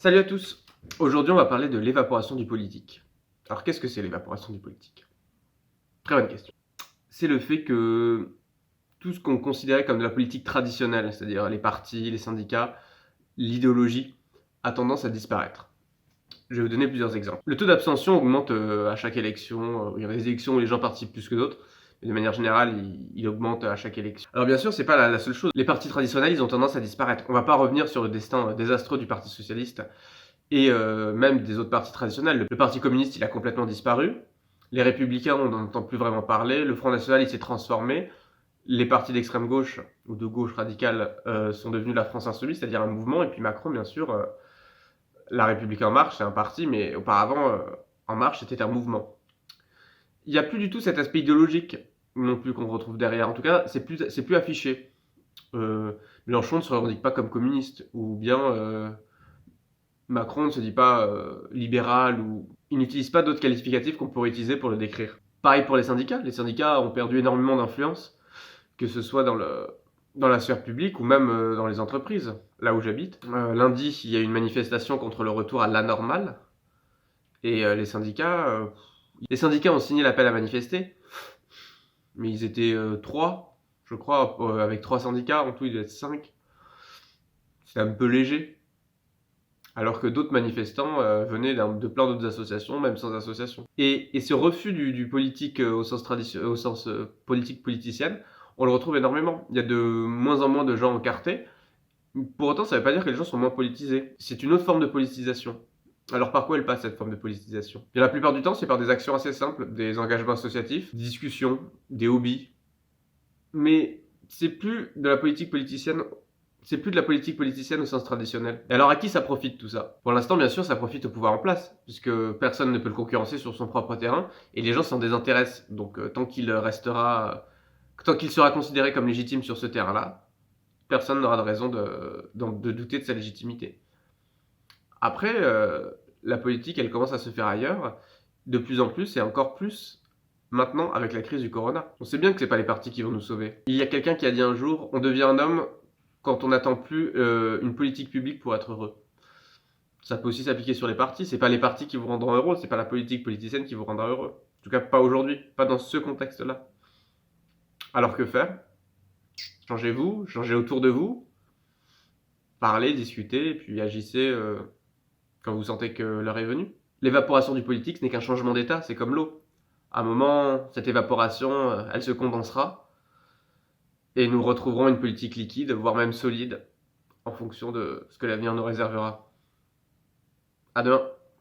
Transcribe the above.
Salut à tous. Aujourd'hui, on va parler de l'évaporation du politique. Alors, qu'est-ce que c'est l'évaporation du politique? Très bonne question. C'est le fait que tout ce qu'on considérait comme de la politique traditionnelle, c'est-à-dire les partis, les syndicats, l'idéologie, a tendance à disparaître. Je vais vous donner plusieurs exemples. Le taux d'abstention augmente à chaque élection. Il y a des élections où les gens participent plus que d'autres, mais de manière générale, il augmente à chaque élection. Alors bien sûr, c'est pas la seule chose. Les partis traditionnels, ils ont tendance à disparaître. On va pas revenir sur le destin désastreux du Parti socialiste et même des autres partis traditionnels. Le Parti communiste, il a complètement disparu. Les Républicains, on n'en entend plus vraiment parler. Le Front National, il s'est transformé. Les partis d'extrême gauche ou de gauche radicale sont devenus la France Insoumise, c'est-à-dire un mouvement. Et puis Macron, bien sûr, la République En Marche, c'est un parti, mais auparavant, En Marche, c'était un mouvement. Il n'y a plus du tout cet aspect idéologique non plus qu'on retrouve derrière. En tout cas, c'est plus affiché. Mélenchon ne se revendique pas comme communiste, ou bien Macron ne se dit pas libéral, ou il n'utilise pas d'autres qualificatifs qu'on pourrait utiliser pour le décrire. Pareil pour les syndicats. Les syndicats ont perdu énormément d'influence, que ce soit dans la sphère publique ou même dans les entreprises, là où j'habite. Lundi, il y a eu une manifestation contre le retour à l'anormal. Et les syndicats ont signé l'appel à manifester, mais ils étaient 3, je crois, avec 3 syndicats, en tout il doit être 5. C'est un peu léger. Alors que d'autres manifestants venaient de plein d'autres associations, même sans association. Et ce refus du politique au sens politique politicienne, on le retrouve énormément. Il y a de moins en moins de gens encartés. Pour autant, ça ne veut pas dire que les gens sont moins politisés. C'est une autre forme de politisation. Alors par quoi elle passe cette forme de politisation? Et la plupart du temps, c'est par des actions assez simples, des engagements associatifs, des discussions, des hobbies. Mais c'est plus de la politique politicienne. C'est plus de la politique politicienne au sens traditionnel. Et alors à qui ça profite tout ça? Pour l'instant, bien sûr, ça profite au pouvoir en place, puisque personne ne peut le concurrencer sur son propre terrain, et les gens s'en désintéressent. Donc tant qu'il sera considéré comme légitime sur ce terrain-là, personne n'aura de raison de douter de sa légitimité. Après, la politique, elle commence à se faire ailleurs, de plus en plus, et encore plus maintenant avec la crise du corona. On sait bien que c'est pas les partis qui vont nous sauver. Il y a quelqu'un qui a dit un jour, on devient un homme quand on n'attend plus une politique publique pour être heureux. Ça peut aussi s'appliquer sur les partis. C'est pas les partis qui vous rendront heureux, c'est pas la politique politicienne qui vous rendra heureux. En tout cas, pas aujourd'hui, pas dans ce contexte-là. Alors que faire? Changez-vous, changez autour de vous, parlez, discutez, et puis agissez quand vous sentez que l'heure est venue. L'évaporation du politique, ce n'est qu'un changement d'état, c'est comme l'eau. À un moment, cette évaporation, elle se condensera, et nous retrouverons une politique liquide, voire même solide, en fonction de ce que l'avenir nous réservera. À demain.